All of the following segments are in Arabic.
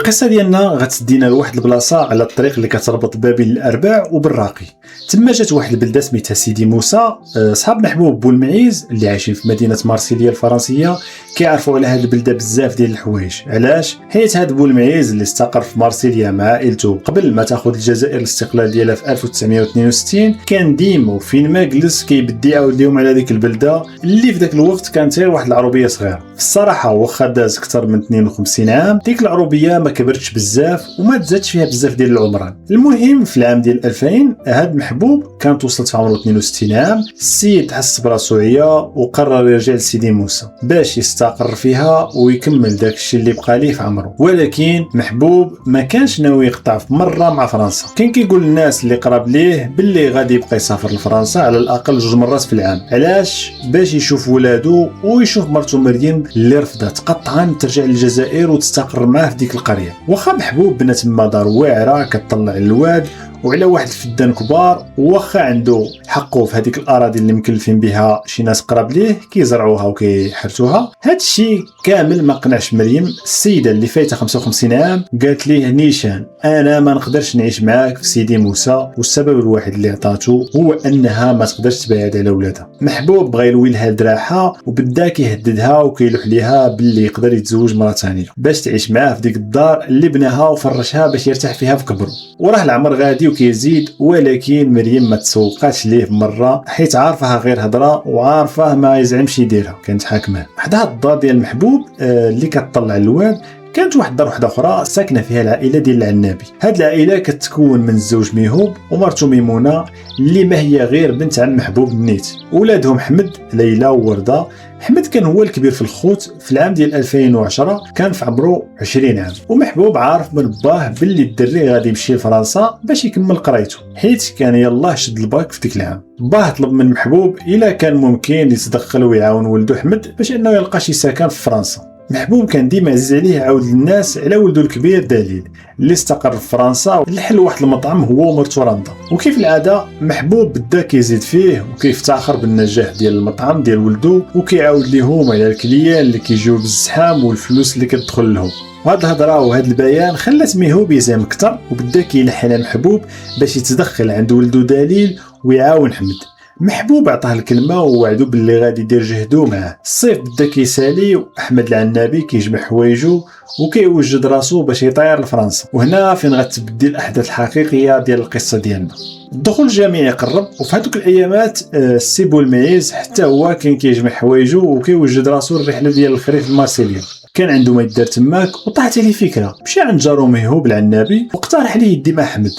القصه ديالنا غتدينا لواحد البلاصه على الطريق اللي كتربط بابل الارباع وبالراقي. تما جات واحد البلده سميتها سيدي موسى. صحاب محبوب بولمعيز اللي عايشين في مدينه مارسيليا الفرنسيه كيعرفوا على هذه البلده بزاف ديال الحوايج. علاش؟ حيت هذا بولمعيز اللي استقر في مارسيليا مع عائلته قبل ما تاخذ الجزائر الاستقلال ديالها في 1962 كان ديما وفين ما جلس كيبدي يعاود لهم على ديك البلده اللي في ذاك الوقت كانت غير واحد العروبيه صغيره. الصراحه واخا داز اكثر من 52 عام ديك العروبيه ما كبرتش بزاف وما تزادش فيها بزاف ديال العمران. المهم في العام ديال 2000 هاد محبوب كانت وصلت في عمره 62 عام. السيد حس براسو عيا وقرر يرجع لسيدي موسى باش يستقر فيها ويكمل داك الشيء اللي بقى ليه في عمره. ولكن محبوب ما كانش ناوي يقطع في مره مع فرنسا. كان كيقول للناس اللي قراب ليه باللي غادي يبقى يسافر لفرنسا على الاقل 2 مرات في العام. علاش؟ باش يشوف ولادو ويشوف مرته مريم اللي رفضت قطعا ترجع للجزائر وتستقر معاه في ديك القريه. واخا محبوب بنات تما دار واعره كتطلع الواد وعلى واحد الفدان كبار، واخا عنده حقه في هذيك الاراضي اللي مكلفين بها شي ناس قراب ليه كيزرعوها وكيحرثوها. هذا الشيء كامل ما قنعش مريم. السيده اللي فايته 55 عام قالت ليه نيشان انا ما نقدرش نعيش معاك في سيدي موسى، والسبب الوحيد اللي عطاتو هو انها ما تقدرش تبعد على ولادها. محبوب بغى يلوي لها دراعها وبدا كيهددها وكيلوح ليها باللي يقدر يتزوج مره ثانيه باش تعيش معاه في ديك الدار اللي بناها وفرشها باش يرتاح فيها في كبره. وراه العمر غادي كيزيد، ولكن مريم ما تسوقاتش ليه بمره حيت عارفها غير هضره وعارفه ما يزعمش يديرها. كانت حاكمه حدا الدار ديال المحبوب اللي كتطلع الواد. كانت واحد الدار وحده اخرى ساكنه فيها العائله ديال العنابي. هاد العائله كتكون من الزوج ميهوب ومرته ميمونه اللي ما هي غير بنت عم محبوب النيت. ولادهم حمد ليلى وورده. حمد كان هو الكبير في الخوت. في العام ديال 2010 كان في عمره 20 عام، ومحبوب عارف من باه باللي الدري غادي يمشي لفرنسا باش يكمل قرايته حيت كان يلاه شد الباك في ديك العام. باه طلب من محبوب الا كان ممكن يتدخل ويعاون ولده حمد باش انه يلقى شي سكن في فرنسا. محبوب كان ديما عزيز عليه يعاود للناس على ولده الكبير دليل اللي استقر في فرنسا لحل واحد المطعم هو ومرته رندا. وكيف العاده محبوب بدا كيزيد فيه وكيفتخر بالنجاح ديال المطعم ديال ولده وكيعاود ليهم على الكليان اللي كيجيو بالزحام والفلوس اللي كتدخل لهم. وهاد الهضره وهاد البيان خلات ميهوب يزعم اكثر وبدا كيلحن على محبوب باش يتدخل عند ولده دليل ويعاون حمد. محبوب عطاه الكلمه ووعدو باللي غادي يدير جهدو معاه. الصيف بدا كيسالي واحمد العنابي كيجمع حوايجو وكيوجد راسو باش يطير لفرنسا. وهنا فين غتبدي الاحداث الحقيقيه ديال القصه ديالنا. الدخول الجامعي قرب وفي هذوك الايامات السي بولمعيز حتى هو كان كيجمع حوايجو وكيوجد راسو الرحله ديال الخريف لمارسيليا. كان عنده ما يدار تماك وطاحت عليه فكره. مشى عند جارو ميهوب العنابي واقترح عليه يدي مع احمد.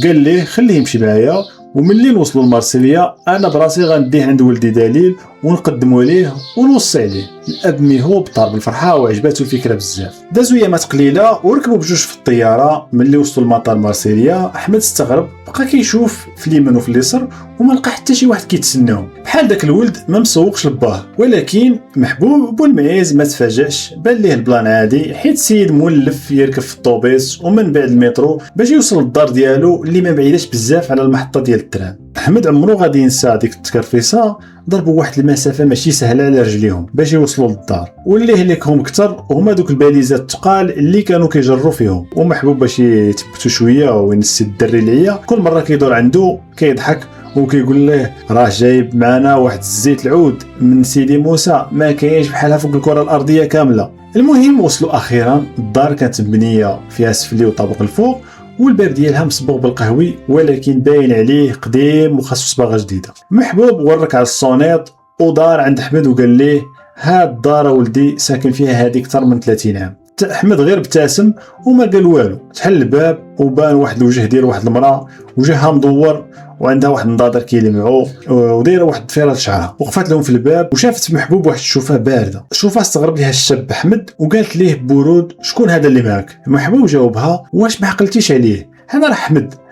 قال ليه خليه يمشي معايا وملي نوصلوا لمارسيليا انا براسي غنديه عند ولدي دليل ونقدموا ليه ونوصي عليه. الاب ميهوب طار بالفرحه وعجبته الفكره بزاف. دازوا ايامات قليله وركبوا بجوج في الطياره. ملي وصلوا لمطار مارسيليا احمد استغرب بقى كيشوف في اليمين وفي اليسار وما لقى حتى شي واحد كيتسناهم بحال داك الولد ما مسوقش لباه. ولكن محبوب بولمعيز ما تفاجئش، بان ليه البلان عادي حيت السيد مولف يركب في الطوبيس ومن بعد المترو باش يوصل للدار ديالو اللي ما بعيداش بزاف على المحطه ديال الترام. احمد عمرو غادي ينسى ديك التكرفيصه. ضربوا واحد المسافه ماشي سهله على رجليهم باش يوصلوا للدار، واللي هلكهم اكثر هما دوك الباليزات الثقال اللي كانوا كيجروا فيهم. ومحبوب باش يثبتوا شويه وينسي الدري العيا كل مره كيدور عنده كيضحك وكيقول له راه جايب معنا واحد الزيت العود من سيدي موسى ما كاينش بحالها فوق الكره الارضيه كامله. المهم وصلوا اخيرا. الدار كانت مبنيه فيها سفلي وطابق الفوق والباب ديالها مصبوغ بالقهوي ولكن باين عليه قديم وخاصو صباغه جديده. محبوب ورك على الصونيط ودار عند احمد وقال ليه هاد الدار ولدي ساكن فيها هذه اكثر من 30 عام. احمد غير ابتسم وما قال والو. تحل الباب وبان واحد الوجه ديال واحد المراه وجهها مدور وعندها واحد النضاضر كيلمعو ودايره واحد الضفيره شعرها. وقفت لهم في الباب وشافت محبوب واحد الشوفه بارده. الشوفه استغرب ليها الشاب احمد وقالت ليه ببرود شكون هذا اللي معك؟ محبوب جاوبها واش ما عقلتيش عليه؟ انا راه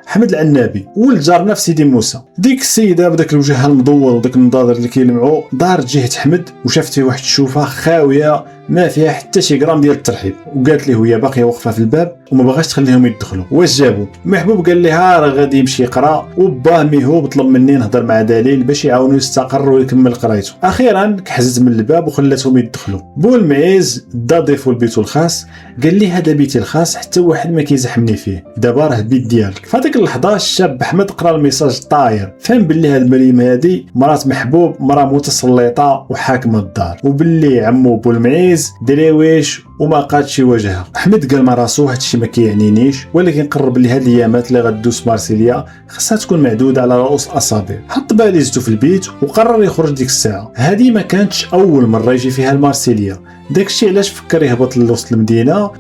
حمد العنابي ولد جارنا في سيدي موسى. ديك السيده بداك الوجه المدور وداك النضاضر اللي كيلمعو دارت جهه حمد وشافت فيه واحد الشوفه خاويه ما فيها حتى شي غرام ديال الترحيب، وقالت ليه وهي باقيه واقفه في الباب وما باغاش تخليهم يدخلوا. واش جابو؟ محبوب قال لها راه غادي يمشي يقرا، وباه ميهوب طلب مني نهضر مع دليل باش يعاونو يستقر ويكمل قرايته. اخيرا كحزت من الباب وخلاتهم يدخلوا. بولمعيز دا ضيفو لبيتو الخاص، قال لي هذا بيتي الخاص حتى واحد ما كيزحمني فيه، دابا راه البيت ديالك. فهاديك اللحظه الشاب احمد قرا الميساج طاير، فهم باللي هاد مريم هادي مرات محبوب مرا متسلطه وحاكمه الدار، وباللي عمو بولمعيز درويش وما قادش يواجهها. احمد قال مع راسو هادشي ما كيعنينيش، ولكن قرر بلي هاد الايامات اللي غدوز مارسيليا خاصها تكون معدوده على رؤوس الاصابع. حط باليزتو في البيت وقرر يخرج ديك الساعه. هادي ما كانتش اول مره يجي فيها المارسيليا، داكشي علاش فكر يهبط لوسط المدينه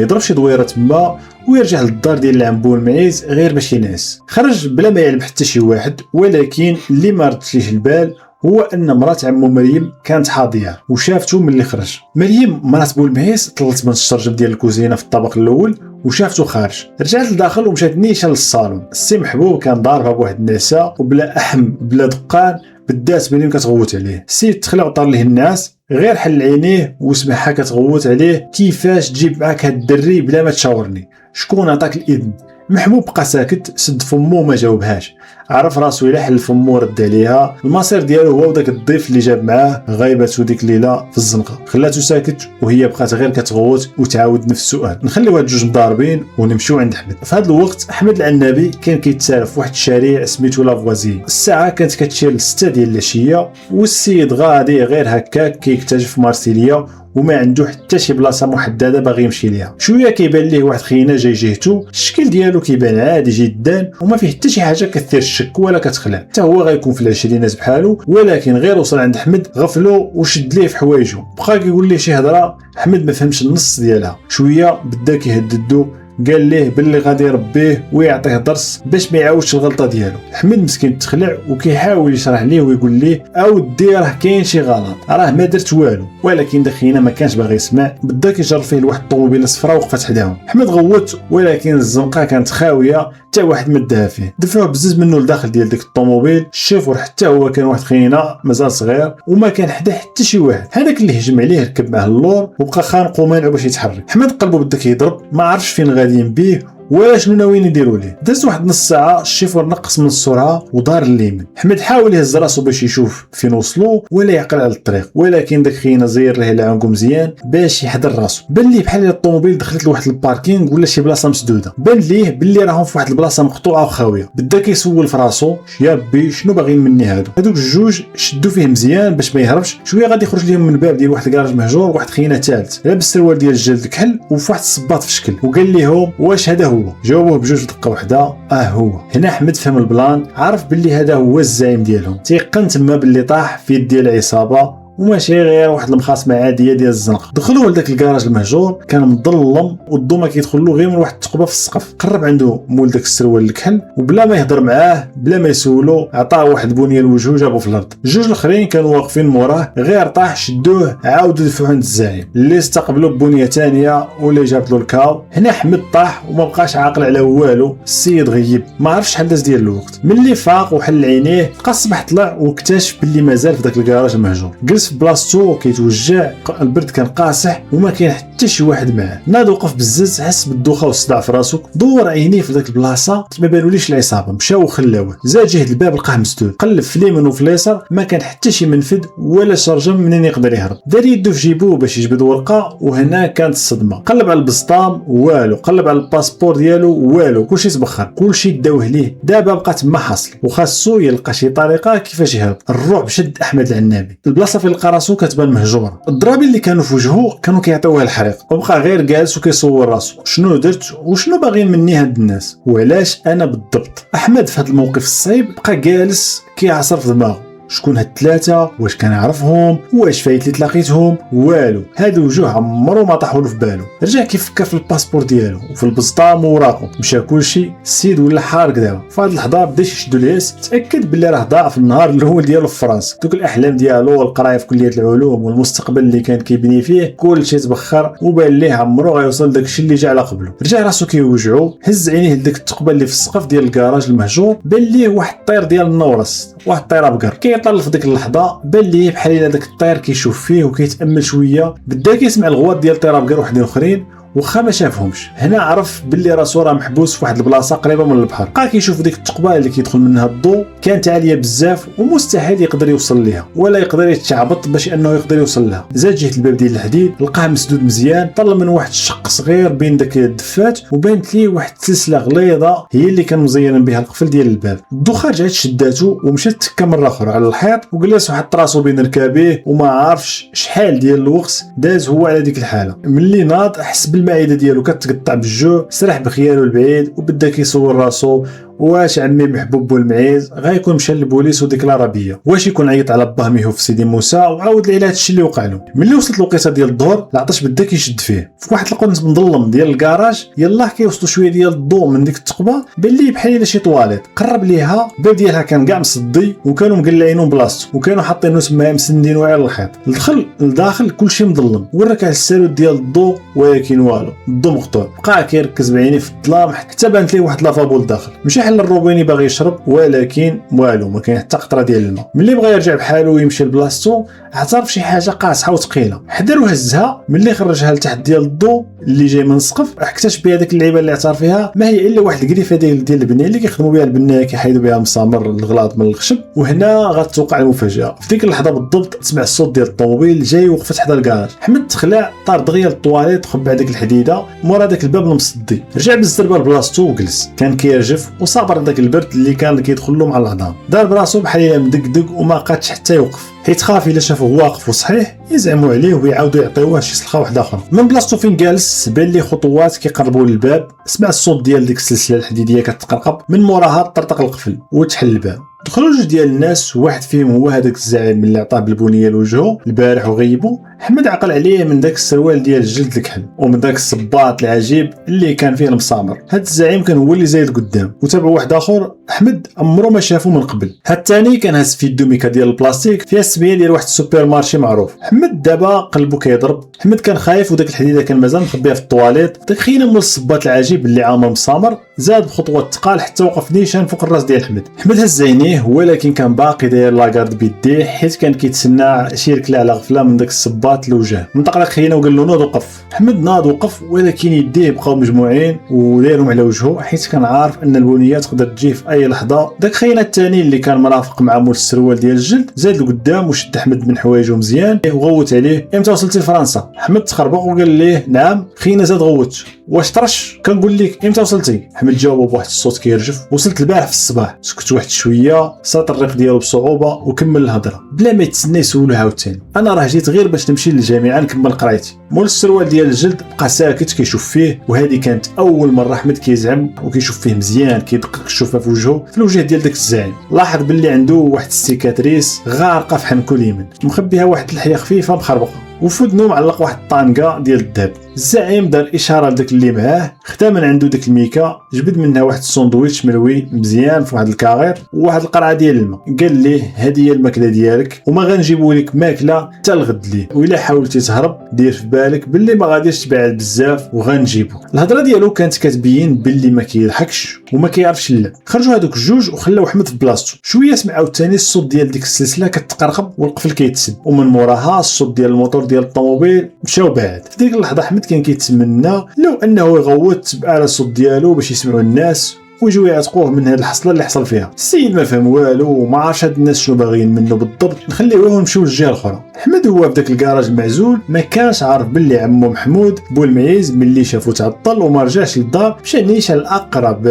يضرب شي دويره تما ويرجع للدار ديال عم بولمعيز غير باش ينعس. خرج بلا ما يعلم حتى شي واحد، ولكن اللي ما ردش ليه البال هو ان مرات عمو مريم كانت حاضيه وشافته ملي خرج. مريم مرات بولمعيز طلت من الشرجم ديال الكوزينه في الطابق الاول وشافته خارج، رجعت لداخل ومشات نيشان للصالون. السي محبوب كان ضاربها بواحد النعسه وبلا احم بلا دقان، بدات مريم كتغوت عليه. السيد تخلع وطار ليه الناس، غير حل عينيه وسمعها كتغوت عليه. كيفاش تجيب معاك هاد الدري بلا ما تشاورني؟ شكون عطاك الاذن؟ محبوب بقى ساكت، سد فمو وما جاوبهاش. عرف راسو الا حل فمو رد عليها. المصير ديالو هو وداك الضيف اللي جاب معاه غايبته ديك الليله في الزنقه، خلاتو ساكت وهي بقات غير كتغوت وتعاود نفس السؤال. نخليو هاد الجوج مضاربين ونمشيو عند احمد. في هذا الوقت احمد العنابي كان كيتسالف في واحد الشارع سميتو لافوازي. الساعه كانت كتشير ل6 ديال العشيه، والسيد غادي غير هكاك كيكتشف مارسيليا وما عنده حتى شي بلاصه محدده باغي يمشي ليها. شويه كيبان ليه واحد خينا جاي جهته، الشكل ديالو كيبان عادي جدا وما فيه حتى شي حاجه كثير الشك ولا كتخلع، حتى هو غيكون في العشرينات بحالو. ولكن غير وصل عند احمد غفلو وشد ليه في حوايجو، بقى كيقول ليه شي هضره احمد ما فهمش النص ديالها. شويه بدا كيهددو، قال ليه باللي غادي يربيه ويعطيه درس باش ما يعاودش الغلطه ديالو. احمد مسكين تخلع وكيحاول يشرح ليه ويقول ليه اودي راه كاين شي غلط، راه ما درت والو. ولكن دخينا ما كانش باغي يسمع، بدا كيجر فيه لواحد الطوموبيله صفراء وقفت حداهم. احمد غوت ولكن الزنقه كانت خاويه، حتى واحد ما داها فيه. دفعوه بزز منه لداخل ديال ديك الطوموبيل. الشوفور حتى هو كان واحد خينا مازال صغير وما كان حدا حتى شي واحد. هذاك اللي هجم عليه ركب معاه اللور وبقى خانقو مانعو باش يتحرك. احمد قلبو بدا كيضرب، ما عرفش فين غاديين بيه ولا شنو ناويين يديروا ليه. داز واحد نص ساعه، الشيفور نقص من السرعه ودار اليمين. احمد حاول يهز راسو باش يشوف فين وصلوا ولا يعقل على الطريق، ولكن داك خينا زير ليه العنقو مزيان باش يحضر راسو. بان ليه بحال الطوموبيل دخلت لواحد الباركينغ ولا شي بلاصه مسدوده، بان ليه باللي راهم في واحد البلاصه مقطوعه وخاويه. بدا كيسول في راسو يا بي شنو باغيين مني هادوك الجوج. شدوا فيه مزيان باش ما يهربش. شويه غادي يخرج لهم من باب ديال واحد الكراج مهجور، واحد خينا ثالث لابس السروال ديال الجلد كحل وفي واحد الصباط في شكل، وقال لهم واش هذا هو؟ جاوبوه بجوج دقه وحده هو. هنا احمد فهم البلان، عرف باللي هذا هو الزعيم ديالهم. تيقن تما باللي طاح في يد ديال العصابه وماشي غير واحد المخاصمه عاديه ديال الزنقه. دخلوا لذاك الكراج المهجور، كان مظلم والضو ما كيدخل له غير من واحد الثقبه في السقف. قرب عنده مول داك السروال الكحل وبلا ما يهضر معاه بلا ما يسولو عطاه واحد البنيه لوجهه وجابو في الارض. الجوج الاخرين كانوا واقفين موراه، غير طاح شدوه عاودوا دفعوه عند الزعيم اللي استقبلوا ببنيه ثانيه واللي جابت له الكاو. هنا احمد طاح وما بقاش عاقل على والو. السيد غيب، ما عرفش شحال داز ديال الوقت. ملي فاق وحل عينيه لقى الصباح طلع واكتشف باللي مازال في داك الكراج المهجور. جلس في بلاصتو كيتوجع، البرد كان قاصح وما كاين حتى شي واحد معاه. ناض وقف بزز، حس بالدوخه والصداع في راسو، دور عينيه في داك البلاصه ما بانوليش العصابه. مشاو وخلاوه، زاد جهه الباب لقاه مسدود، قلب في اليمين وفي اليسار ما كان حتى شي منفذ ولا شرجم منين يقدر يهرب. دار يدو في جيبو باش يجبد ورقه، وهنا كانت الصدمه. قلب على البسطام والو، قلب على الباسبور ديالو والو، كلشي تبخر، كلشي داوه ليه. دابا بقى تما حاصل وخاصو يلقى شي طريقه كيفاش يهرب. الرعب شد احمد العنابي. البلاصه فين لقى راسو كتبان مهجوره، الضرابي اللي كانوا في وجهه كانوا كيعطيوه الحريق، وبقى غير جالس وكيصور راسو شنو درت وشنو باغيين مني هاد الناس وعلاش انا بالضبط. احمد في هذا الموقف الصعيب بقى جالس كيعصر في دماغه شكون هاد الثلاثه، واش كنعرفهم، واش فايت اللي تلاقيتهم، والو. هاد الوجوه عمرو ما طاحوا له في بالو. رجع كيفكر في الباسبور ديالو وفي البسطام ووراقو، مشى كلشي. السيد ولا حارق دابا. في هاد اللحظه بدا يشدو الياس، تاكد بلي راه ضاع في النهار الاول ديالو في فرنسا. دوك الاحلام ديالو والقرايه في كليه العلوم والمستقبل اللي كان كيبني فيه كلشي تبخر وبان ليه عمرو غيوصل داكشي اللي جا على قبله. رجع راسو كيوجعو، هز عينيه لديك الثقبه اللي في السقف ديال الكراج المهجور، بان ليه واحد الطير ديال النورس، واحد الطيره بقر كيطلع في ديك اللحظه بان ليه بحال الا داك الطير كيشوف فيه وكيتامل شويه، بدا كيسمع الغوات ديال الطيران كاع وحدين اخرين واخا ما شافهمش. هنا عرف باللي راسو راه محبوس في واحد البلاصه قريبه من البحر. بقى كيشوف ديك الثقبه اللي كيدخل منها الضوء كانت عاليه بزاف ومستحيل يقدر يوصل ليها ولا يقدر يتشعبط باش انه يقدر يوصل لها. زاد جهه الباب ديال الحديد لقاه مسدود مزيان، طلع من واحد الشق صغير بين داك الدفات وبانت ليه واحد السلسله غليظه هي اللي كان مزينا بها القفل ديال الباب. الدخان جات شداتو ومشات تكا مره اخرى على الحيط وجلس وحط راسو بين ركابيه وما عارفش شحال ديال الوقت داز هو على ديك الحاله. ملي ناض حس المعده ديالو كتقطع بالجوع، سرح بخياله البعيد وبدا كيصور راسو واش عمي محبوب بولمعيز غيكون مشى للبوليس وديكلارا بيا، واش يكون عيط على باه ميهو في سيدي موسى وعاود ليه على هادشي اللي وقع له. ملي وصلت الوقيته ديال الظهر العطش بدا كيشد فيه في واحد القنت مظلم ديال الكراج. يلاه كيوصلوا شويه ديال الضوء من ديك الثقبه بان ليه بحال الا شي طواليت. قرب ليها الباب ديالها كان كاع مصدي وكانوا مقلعينو بلاصتو وكانوا حاطينو تما مسندينو على الحيط. دخل لداخل كلشي مظلم ورك على السالوت ديال الضوء ولكن والو، الضوء مقطوع. بقى كيركز بعينيه في الظلام حتى بانت ليه واحد لافابو لداخل. مشى حل الروبيني باغي يشرب ولكن والو، ما كاين حتى قطره ديال الماء. ملي بغى يرجع بحالو ويمشي لبلاصتو اعترف شي حاجه قاصحه وثقيله. حضر وهزها. ملي خرجها لتحت ديال الضوء اللي جاي من السقف اكتشف بهذيك اللعيبه اللي اعترف فيها ما هي الا واحد القريفه ديال البنيه اللي كيخدموا بها البنايه كيحيدوا بها مسامر الغلاط من الخشب. وهنا غتوقع المفاجاه. في ديك اللحظه بالضبط تسمع الصوت ديال الطوموبيل جاي وقفت حدا الكراج. حمد تخلع طار دغيا للطواليت وخبع ديك الحديده مورا داك الباب المصدي. رجع بالزربه لبلاصتو وجلس. كان كيرجف وصابر داك البرد اللي كان كيدخل له مع العظام. دار براسو بحال الا مدقدق وما قادش حتى يوقف، حيت خاف الا شافوه واقف وصحيح يزعموا عليه ويعاودوا يعطيوه شي سلخه واحده اخرى. من بلاصتو فين جالس بان ليه خطوات كيقربوا للباب. سمع الصوت ديال ديك السلسله الحديديه كتقرقب، من موراها طرطق القفل وتحل الباب. دخلوا جوج ديال الناس، واحد فيهم هو هذاك الزعيم اللي عطاه بالبنيه لوجهه البارح وغيبو. حمد عقل عليه من داك السروال ديال الجلد الكحل ومن داك الصباط العجيب اللي كان فيه المسامر. هاد الزعيم كان هو اللي زايد قدام وتابع واحد اخر حمد عمرو ما شافو من قبل. هاد الثاني كان هاز في يدو ميكا ديال البلاستيك فيها السميه ديال واحد السوبر مارشي معروف. حمد دابا قلبو كيضرب. حمد كان خايف وداك الحديده كان مازال مخبيها في الطواليت. داك خينا مول الصباط العجيب اللي عامر مسامر زاد بخطوات ثقال حتى وقف نيشان فوق الراس ديال حمد. حمد هز عينيه ولكن كان باقي داير لاكارد بيديه حيت كان كيتسنى شي ركله على غفله من داك الصباط لوجه. نطق لك خينا وقال له نوض وقف. حمد ناض وقف ولكن يديه بقاو مجموعين ودايرهم على وجهه حيت كان عارف ان البنيه تقدر تجي في اي لحظه. داك خينا الثاني اللي كان مرافق مع مول السروال ديال الجلد زاد لقدام وشد حمد من حوايجه مزيان وغوت عليه. امتى وصلتي لفرنسا؟ حمد تخربق وقال ليه نعم. خينا زاد غوت. واش طرش؟ كنقول لك امتى وصلتي؟ حمد جاوب بواحد الصوت كيرجف. وصلت البارح في الصباح. سكت واحد شويه ساط الريق ديالو بصعوبه وكمل الهضره بلا ما يتسنى يسولو عاوتاني. انا راه جيت غير باش نمشي للجامعه نكمل قرايتي. مول السروال ديال الجلد بقى ساكت كيشوف فيه وهذه كانت اول مره حمد كيزعم وكيشوف فيه مزيان كيدقق الشوفه في وجهه في الوجه ديال داك الزعيم. لاحظ باللي عنده واحد السيكاتريس غارقه في حنكو اليمين مخبيها واحد اللحيه خفيفه مخربقه وفي ودنو معلق واحد الطانكا ديال الذهب. الزعيم دار اشاره لداك اللي معاه خدا من عنده داك الميكا جبد منها واحد الساندويتش ملوي مزيان في واحد الكاغير وواحد القرعه ديال الماء. قال ليه هذه هي الماكله ديالك وما غنجيبوا لك ماكله حتى الغد ليه وإلا حاولتي تهرب دير في بالك باللي ما غاديش تبعد بزاف وغنجيبو. الهضره ديالو كانت كتبين باللي ما كيضحكش وما كيعرفش اللعب. خرجوا هذوك الجوج وخلاو حمد في بلاصتو. شويه سمعوا ثاني الصوت ديال ديك السلسله كتقرقب والقفل كيتسد ومن موراها الصوت ديال الموتور ديال الطوموبيل مشاو بعد. في ديك اللحظه حمد كان كيتمنى لو انه يغوت على الصوت ديالو باش يسمعوا الناس ويجوا يعتقوه من هذه الحصله اللي حصل فيها. السيد ما فهم والو وما عرفش هاد الناس شنو باغيين منه بالضبط. نخليوهم نمشيو للجهه الاخرى. حمد هو في داك الكراج المعزول ما كانش عارف باللي عمو محمود بولمعيز ملي شافو تعطل وما رجعش للدار مشى نيشان الاقرب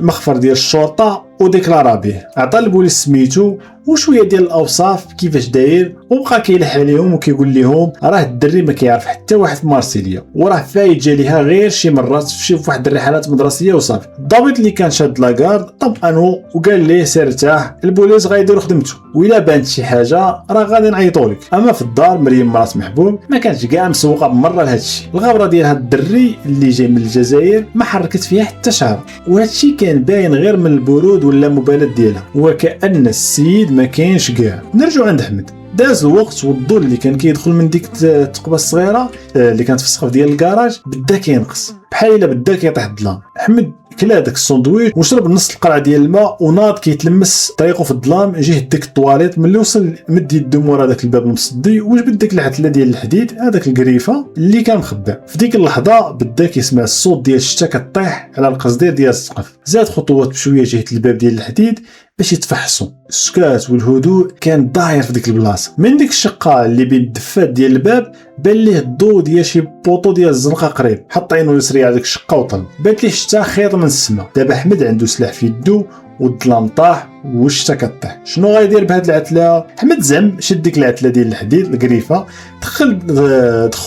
مخفر ديال الشرطه وديكلارا به. عطى البوليس سميتو وشويه ديال الاوصاف كيفاش داير وبقى كيلح عليهم وكيقول لهم راه الدري ما كيعرف حتى واحد في مارسيليا وراه فايت جا ليها غير شي مرات في واحد الرحلات مدرسيه وصافي. الضابط اللي كان شاد لاكارد طمأنو وقال ليه سير ارتاح البوليس غايديروا خدمته وإلا بانت شي حاجه راه غادي نعيطوا لك. اما في الدار مريم مرات محبوب ما كانتش كاع مسوقه بمره لهذا الشيء. الغبره ديال هاد الدري اللي جاي من الجزائر ما حركت فيها حتى شعر وهذا الشيء كان باين غير من البرود ولا مبالاه ديالها وكأن السيد ما كاينش كاع. نرجعوا عند حمد. داز الوقت والضوء اللي كان كيدخل من ديك الثقبه الصغيره اللي كانت في السقف ديال الكراج بدا كينقص بحال الا بدا كيطيح الظلام. حمد كلا داك الساندويتش وشرب نص القرعه ديال الماء وناض كيتلمس طريقه في الظلام جهه ديك الطواليت. ملي وصل مد يدو مورا داك الباب المصدي وجبد ديك العتله ديال الحديد هذاك القريفه اللي كان مخبى. في ديك اللحظه بدا كيسمع الصوت ديال الشتا كطيح على القصدير ديال السقف. زاد خطوات بشويه جهه الباب ديال الحديد باش يتفحصوا. السكات والهدوء كان داير في ديك البلاصه. من ديك الشقه اللي بين الدفات ديال الباب بان ليه الضو ديال شي بوطو ديال الزنقه قريب. حط عينو يسري على ديك الشقه وطل. بانت ليه شتا خيط من السما. دابا احمد عنده سلاح في يدو والظلام طاح والشتا كطيح. شنو غايدير بهاد العتله؟ احمد زعم شد ديك العتله ديال الحديد القريفه دخل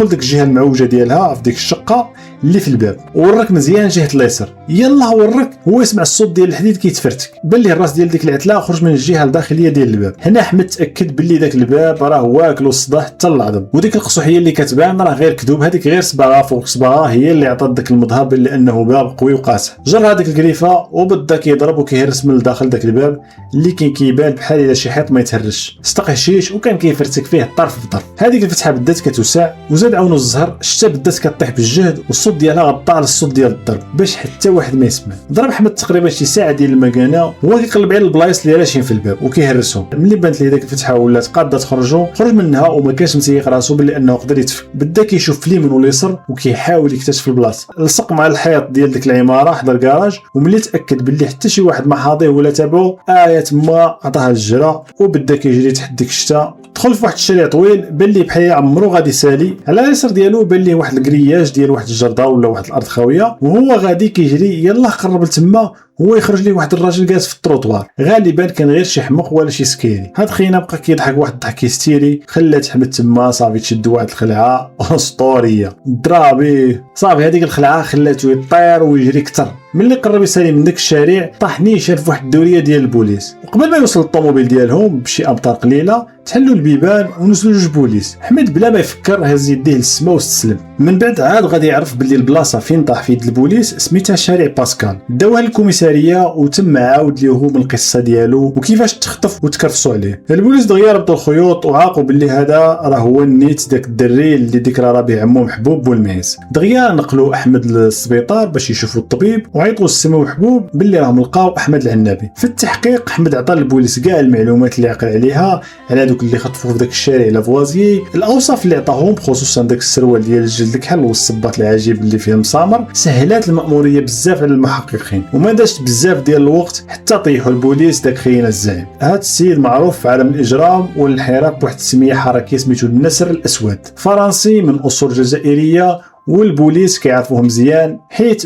ديك الجهه المعوجه ديالها في ديك الشقه اللي في الباب ورك مزيان جهه اليسار. يلا ورك. هو يسمع الصوت ديال الحديد كيتفرتك. بان ليه الراس ديال ديك العتله خرج من الجهه الداخليه ديال الباب. هنا احمد تاكد باللي داك الباب راه واكل الصداع حتى العظم. وديك القصوحيه اللي كتبان راه غير كذوب. هذيك غير صباغه فوق صباغه هي اللي عطات داك المظهر بانه باب قوي وقاسح. جر هذيك القريفه وبدا كيضرب وكيهرس من داخل داك الباب اللي كان كيبان بحال الا شي حيط ما يتهرش. استقى هشيش وكان كيفرتك فيه طرف بطرف. هذيك الفتحه بدات كتوسع وزاد عاونو الزهر. الشتا بدات كطيح بالجهد والصوت ديالها غطى على الصوت ديال الضرب باش حتى واحد ما يسمع. ضرب احمد تقريبا شي ساعه ديال المكانه وهو كيقلب على البلايص اللي راشين في الباب وكيهرسهم. ملي بانت ليه ديك الفتحه ولات قاده خرج منها وما كانش مسيق راسو بلي انه يقدر يتفك. بدا كيشوف في اليمين واليسار وكيحاول يكتشف البلاصه. لصق مع الحيط ديال ديك العماره حدا الكراج وملي تاكد باللي حتى شي واحد ما حاضيه ولا تابعو تما عطاها الجرا وبدا كيجري تحت ديك الشتا. دخل في واحد الشارع طويل بان ليه بحال عمرو غادي سالي. على اليسار ديالو بان ليه واحد الكرياج ديال واحد الجرده ولا واحد الارض خاويه وهو غادي كيجري. يلا قرب لتما هو يخرج ليه واحد الراجل جالس في التروطوار. غالبا كان غير شي حمق ولا شي سكيري. هاد خينا بقى كيضحك واحد الضحك هستيري. خلات احمد تما صافي تشد واحد الخلعه اسطوريه ضرابي. صافي هذيك الخلعه خلاته يطير ويجري كتر. ملي قرب يسالي من داك الشارع طاح نيشان في واحد الدوريه ديال البوليس. وقبل ما يوصل الطوموبيل ديالهم بشي امتار قليله تحلوا البيبان ونزلوا جوج بوليس. احمد بلا ما يفكر هز يديه للسما واستسلم. من بعد عاد غادي يعرف باللي البلاصه فين طاح في يد البوليس سميتها شارع باسكال. داوها للكوميساريه وتم عاود ليهم القصه ديالو وكيفاش تخطف وتكرفسوا عليه. البوليس دغيا ربطوا الخيوط وعاقوا باللي هذا راه هو النيت داك الدري اللي ذكر راه به عمو محبوب بولمعيز. دغيا نقلوا احمد للسبيطار باش يشوفوا الطبيب وعيطوا للسما محبوب باللي راهم لقاو احمد العنابي. في التحقيق احمد عطى للبوليس كاع المعلومات اللي عقل عليها على دوك اللي خطفوا في داك الشارع لافوازيي. الاوصاف اللي عطاهم بخصوصا داك السروال ديال الجلد الكحل والصباط العجيب اللي فيه مسامر سهلات المأموريه بزاف على المحققين وما داش بزاف ديال الوقت حتى طيحوا البوليس داك خينا الزعيم. هذا السيد معروف في عالم الاجرام والانحراف بواحد السميه حركيه سميتو النسر الاسود. فرنسي من اصول جزائريه والبوليس كيعرفوه مزيان حيت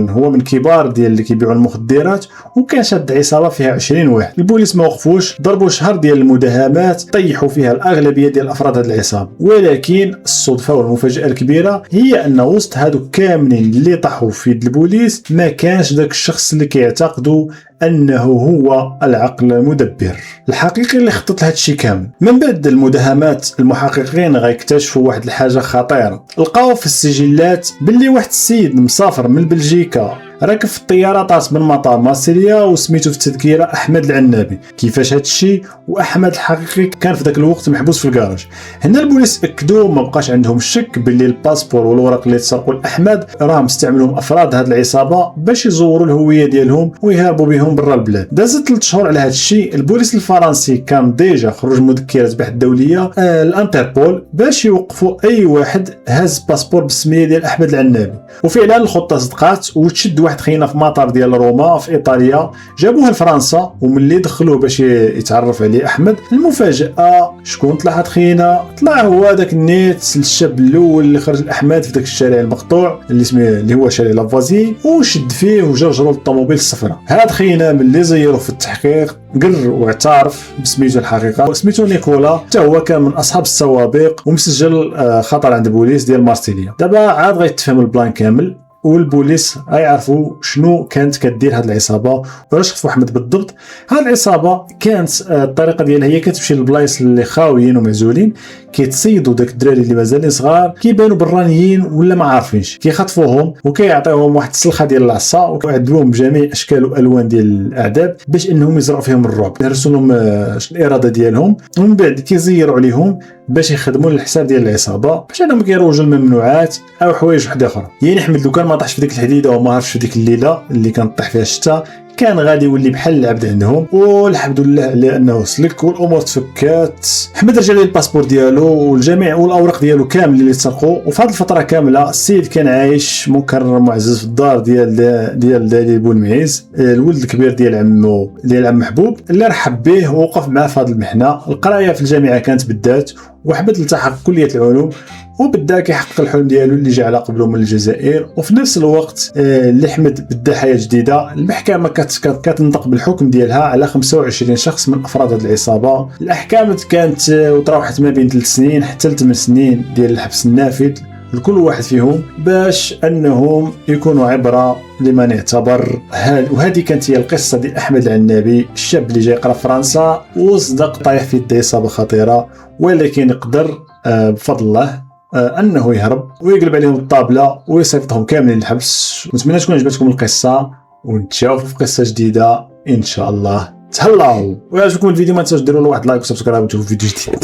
هو من كبار ديال اللي كيبيعوا المخدرات وكان شاد عصابه فيها 20 واحد. البوليس ما وقفوش ضربوا شهر ديال المداهمات طيحوا فيها الاغلبيه ديال افراد هذه العصابه. ولكن الصدفه والمفاجاه الكبيره هي ان وسط هادو كاملين اللي طاحوا في يد البوليس ما كانش داك الشخص اللي كيعتقدوا انه هو العقل المدبر الحقيقي اللي خطط لهذا الشيء كامل. من بعد المداهمات المحققين غيكتشفوا واحد الحاجه خطيره. لقاو في السجلات باللي واحد السيد مسافر من بلجيكا راكب في الطياره طاس من مطار مارسيليا وسميتو في التذكيره احمد العنابي. كيفاش هذا الشيء؟ واحمد الحقيقي كان في ذاك الوقت محبوس في الكراج. هنا البوليس اكدوا ما بقاش عندهم الشك باللي الباسبور والوراق اللي تسرقوا لاحمد راهم استعملوهم افراد هذه العصابه باش يزوروا الهويه ديالهم ويهربوا بهم برا البلاد. دازت 3 شهور على هذا الشيء. البوليس الفرنسي كان ديجا خرج مذكرات بحث دوليه الانتربول باش يوقفوا اي واحد هاز باسبور بالسميه ديال احمد العنابي. وفعلا الخطه صدقات وتشد واحد خينا في مطار ديال روما في ايطاليا. جابوه لفرنسا وملي دخلوه باش يتعرف عليه احمد المفاجاه شكون طلع هاد خينا؟ طلع هو داك النيت الشاب الاول اللي خرج الاحمد في داك الشارع المقطوع اللي هو شارع لافوازي وشد فيه وجرجروا للطوموبيل الصفراء. هاد خينا ملي زيروا في التحقيق قر واعترف بسميتو الحقيقه وسميتو نيكولا حتى هو كان من اصحاب السوابق ومسجل خطر عند البوليس ديال مارسيليا. دابا عاد غيتفهم البلان كامل والبوليس غيعرفوا شنو كانت كدير هاد العصابه وعلاش خطفوا احمد بالضبط. هاد العصابه كانت الطريقه ديالها هي كتمشي للبلايص اللي خاويين ومعزولين كيتصيدوا داك الدراري اللي مازالين صغار كيبانوا برانيين ولا ما عارفينش كيخطفوهم وكيعطيوهم واحد السلخه ديال العصا وكيعذبوهم بجميع اشكال والوان ديال الاعداد باش انهم يزرعوا فيهم الرعب يهرسوا لهم الاراده ديالهم ومن بعد كيزيروا عليهم باش يخدموا للحساب ديال العصابه باش انهم كيروجوا الممنوعات او حوايج وحده اخرى. يعني احمد لو كان ما ما طاحش في ديك الحديده وما عرفش في ديك الليله اللي كانت طيح فيها الشتاء، كان غادي يولي بحال العبد عندهم، والحمد لله لانه سلك والامور تفكات. حمد رجع ليه الباسبور ديالو والجميع والاوراق ديالو كامل اللي تسرقوا. وفي هذه الفتره كامله السيد كان عايش مكرم معزز في الدار ديال دالي بولمعيز، الولد الكبير ديال عم محبوب اللي رحب به ووقف معاه في هذه المحنه. القرايه في الجامعه كانت بدات، وحبت التحق كليه العلوم، وبدا كيحقق الحلم ديالو اللي جا على قبله من الجزائر. وفي نفس الوقت اللي حمد بدا حياه جديده. المحكمه كتنطق بالحكم ديالها على 25 شخص من افراد هذه العصابه. الاحكام كانت وتراوحت ما بين 3 سنين حتى ل 8 سنين ديال الحبس النافذ لكل واحد فيهم، باش انهم يكونوا عبره لمن اعتبر. وهذه كانت هي القصه ديال احمد العنابي، الشاب اللي جاي يقرا في فرنسا وصدق طايح في يد عصابه خطيره، ولكن يقدر بفضل الله انه يهرب ويقلب عليهم الطابله ويصيفطهم كاملين للحبس. نتمنى تكون عجبتكم القصه، ونتشافوا في قصه جديده ان شاء الله. تهلاو. ويعجبكم الفيديو ما تنساوش ديروا له واحد لايك وسبسكرايب وتشوفوا فيديو جديد.